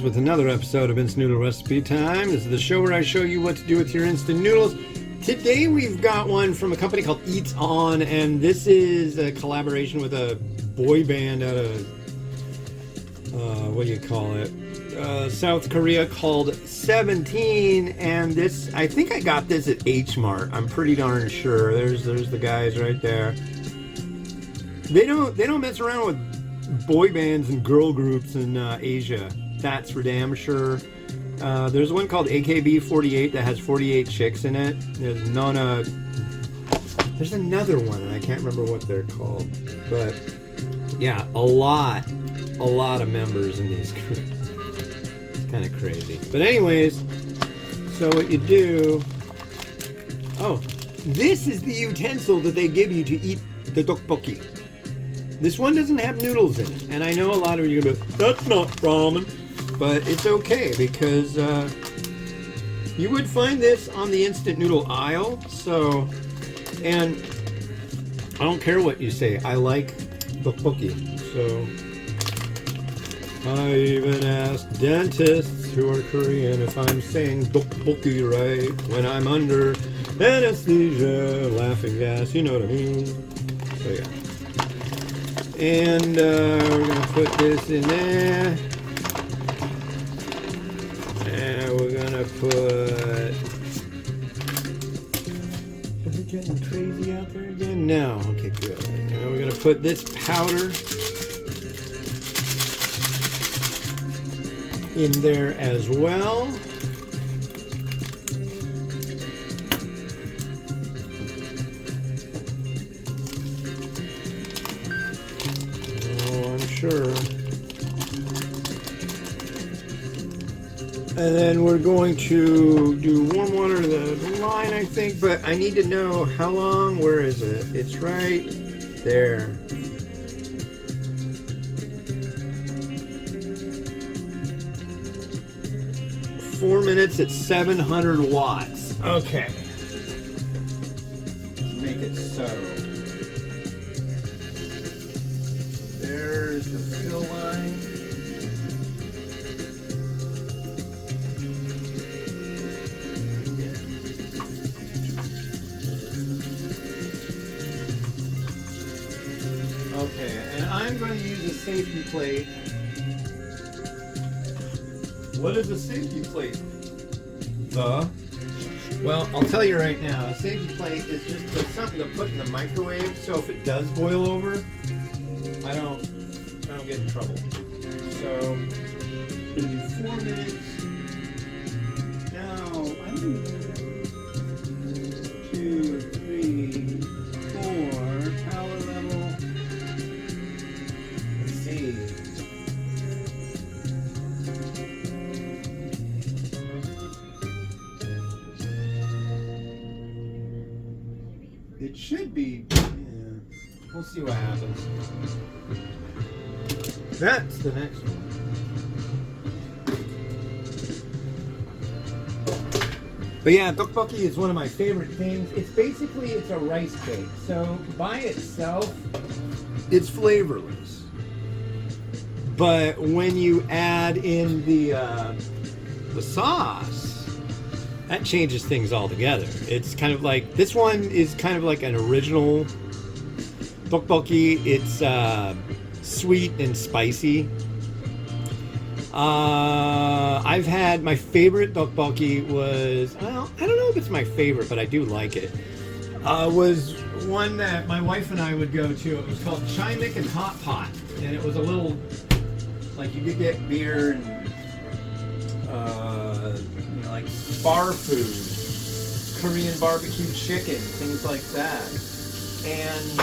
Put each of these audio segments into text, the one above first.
with another episode of Instant Noodle Recipe Time. This is the show where I show you what to do with your instant noodles. Today we've got one from a company called EatsOn, and this is a collaboration with a boy band out of, what do you call it? South Korea called 17, and this, I think I got this at H Mart. I'm pretty darn sure. There's the guys right there. They don't mess around with boy bands and girl groups in Asia. That's for damn sure. There's one called AKB48 that has 48 chicks in it. There's another one, and I can't remember what they're called. But yeah, a lot of members in these groups. It's kind of crazy. But anyways, so what you do... Oh, this is the utensil that they give you to eat the tteokbokki. This one doesn't have noodles in it, and I know a lot of you are going to be, that's not ramen, but it's okay because you would find this on the instant noodle aisle. So, and I don't care what you say, I like tteokbokki. So, I even ask dentists who are Korean if I'm saying tteokbokki right when I'm under anesthesia, laughing gas, you know what I mean. So yeah. And we're going to put this in there. And we're going to put... Is it getting crazy out there again? No. Okay, good. And we're going to put this powder in there as well. Sure. And then we're going to do warm water to the line, I think, but I need to know how long. Where is it? It's right there. Four minutes at 700 watts. Okay. Make it so. There's the fill line. Okay, and I'm going to use a safety plate. What is a safety plate? Well, I'll tell you right now, a safety plate is just something to put in the microwave, so if it does boil over, I don't get in trouble. So, it'll be 4 minutes. Now, I don't know. 2, 3, 4, power level. Let's see. It should be, yeah. We'll see what happens. That's the next one. But yeah, tteokbokki is one of my favorite things. It's a rice cake. So by itself, it's flavorless. But when you add in the sauce, that changes things altogether. It's kind of like, this one is kind of like an original tteokbokki. It's sweet and spicy. I've had my favorite tteokbokki was, well, I don't know if it's my favorite, but I do like it. Was one that my wife and I would go to. It was called Chai Mick and Hot Pot, and it was a little, like, you could get beer and like bar food, Korean barbecue chicken, things like that. And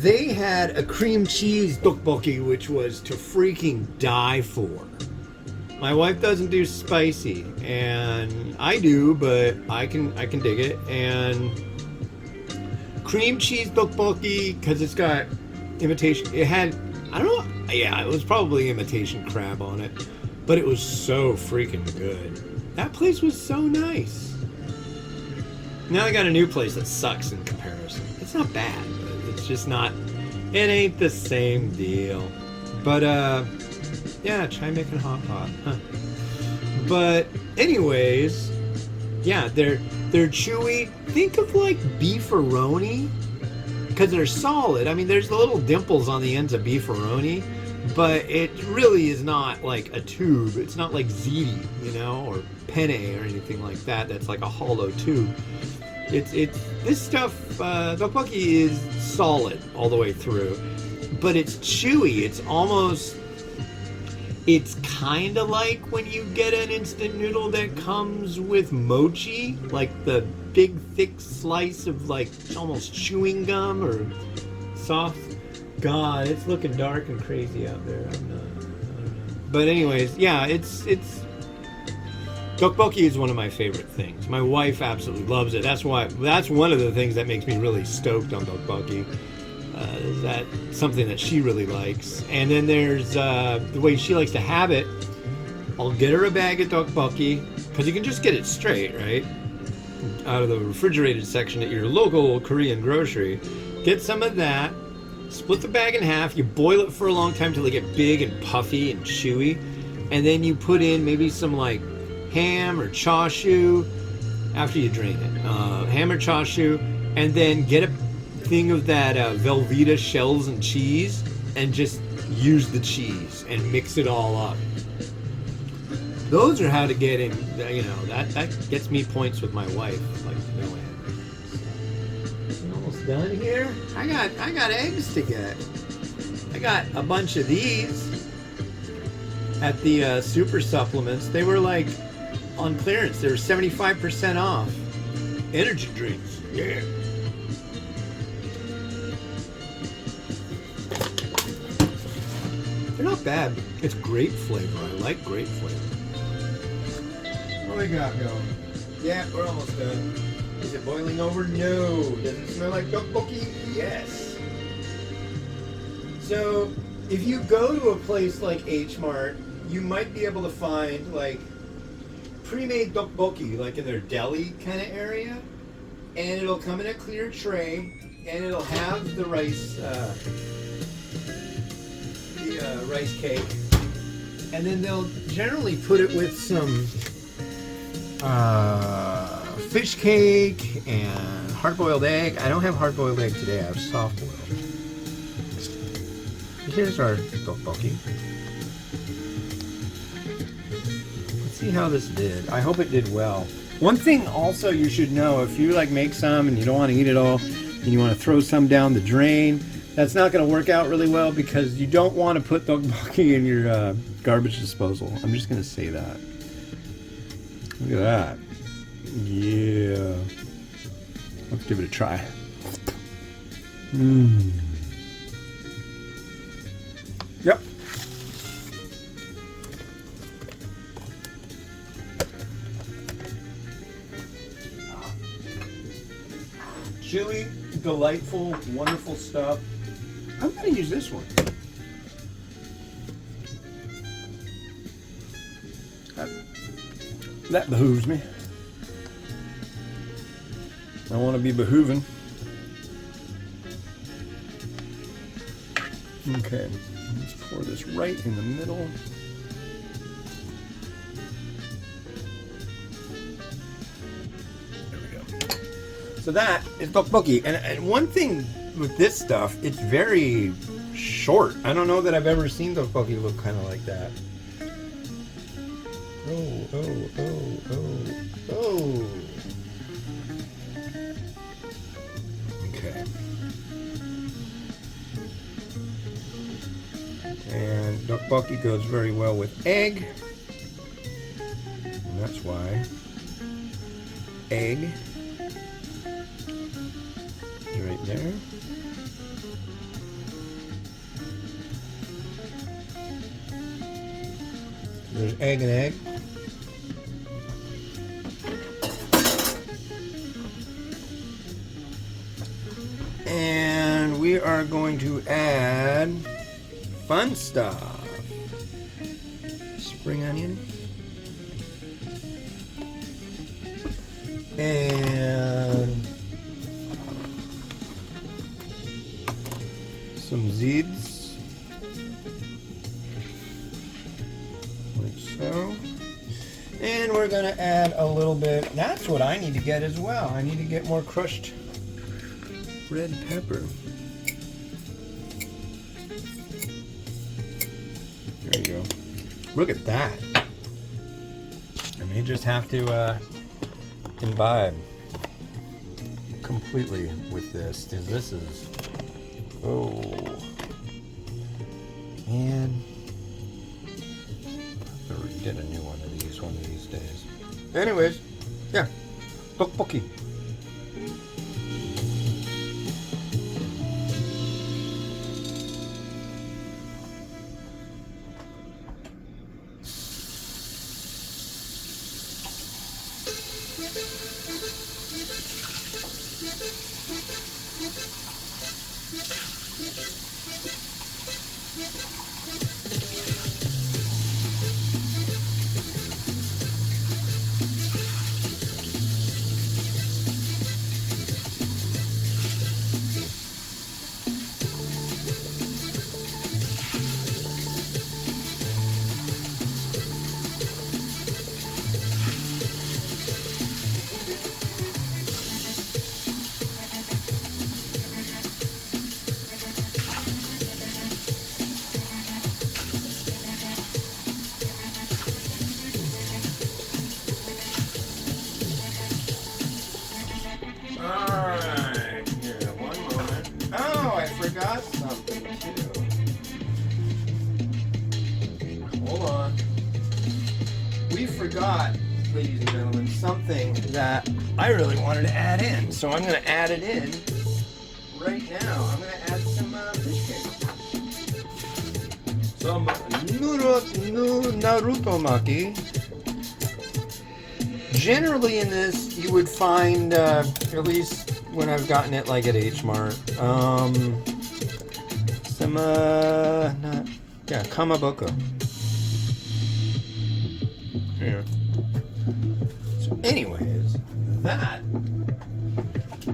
they had a cream cheese tteokbokki, which was to freaking die for. My wife doesn't do spicy, and I do, but I can dig it. And cream cheese tteokbokki, because it's got imitation. It had, I don't know. Yeah, it was probably imitation crab on it, but it was so freaking good. That place was so nice. Now I got a new place that sucks in comparison. It's not bad, but it's just not, it ain't the same deal. But Yeah, try making hot pot. Huh. But anyways, yeah, they're chewy. Think of like beefaroni because they're solid. I mean, there's the little dimples on the ends of beefaroni, but it really is not like a tube. It's not like ziti, you know, or penne or anything like that. That's like a hollow tube. It's this stuff. Topokki is solid all the way through, but it's chewy. It's kind of like when you get an instant noodle that comes with mochi, like the big thick slice of like almost chewing gum or soft. God, it's looking dark and crazy out there. I don't know. But anyways, yeah, it's tteokbokki is one of my favorite things. My wife absolutely loves it. That's one of the things that makes me really stoked on tteokbokki. Is that something that she really likes? And then there's the way she likes to have it. I'll get her a bag of tteokbokki because you can just get it straight, right? Out of the refrigerated section at your local Korean grocery. Get some of that. Split the bag in half. You boil it for a long time till they get big and puffy and chewy. And then you put in maybe some like ham or chashu after you drain it. Ham or chashu. And then get a thing of that Velveeta shells and cheese and just use the cheese and mix it all up. Those are how to get in, you know, that gets me points with my wife. Like, no way. I'm almost done here. I got eggs to get. I got a bunch of these at the super supplements. They were like on clearance. They were 75% off. Energy drinks. Yeah. They're not bad. It's grape flavor. I like grape flavor. What we got going? Yeah, we're almost done. Is it boiling over? No. Does it smell like tteokbokki? Yes. So, if you go to a place like H Mart, you might be able to find like pre-made tteokbokki, like in their deli kind of area, and it'll come in a clear tray, and it'll have the rice. Rice cake, and then they'll generally put it with some fish cake and hard-boiled egg. I don't have hard-boiled egg today. I have soft-boiled. Here's our tteokbokki. Let's see how this did. I hope it did well. One thing also you should know, if you like make some and you don't want to eat it all and you want to throw some down the drain, that's not going to work out really well because you don't want to put tteokbokki in your garbage disposal. I'm just going to say that. Look at that. Yeah. Let's give it a try. Yep. Chili, delightful, wonderful stuff. I'm going to use this one. That behooves me. I want to be behooving. Okay, let's pour this right in the middle. There we go. So that is tteokbokki. And one thing with this stuff, it's very short. I don't know that I've ever seen tteokbokki look kind of like that. Oh. Okay. And tteokbokki goes very well with egg. And that's why egg is right there. There's egg and egg. And we are going to add fun stuff. Spring onion. And some seeds. And we're gonna add a little bit. That's what I need to get as well. I need to get more crushed red pepper. There you go. Look at that. I may just have to imbibe completely with this, because this is, oh, man. I already did a new one of these days. Anyways, yeah, tteokbokki. Alright, here, one moment. Oh, I forgot something too. Hold on. We forgot, ladies and gentlemen, something that I really wanted to add in. So I'm going to add it in right now. I'm going to add some fish cake. Some Naruto maki. Generally in this, you would find, at least when I've gotten it like at H Mart, some, kamaboko. Yeah. So anyways, that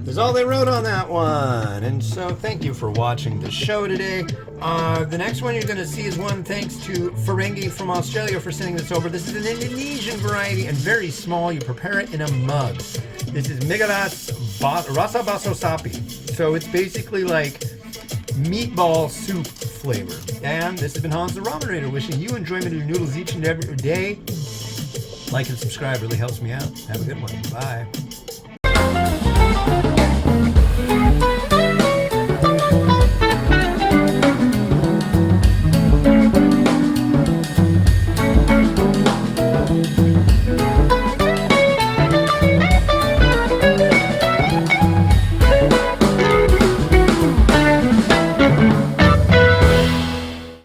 is all they wrote on that one. And so thank you for watching the show today. The next one you're going to see is one thanks to Ferengi from Australia for sending this over. This is an Indonesian variety and very small. You prepare it in a mug. This is Megaras Rasa Baso Sapi. So it's basically like meatball soup flavor. And this has been Hans the Ramen Raider, wishing you enjoyment of your noodles each and every day. Like and subscribe really helps me out. Have a good one. Bye.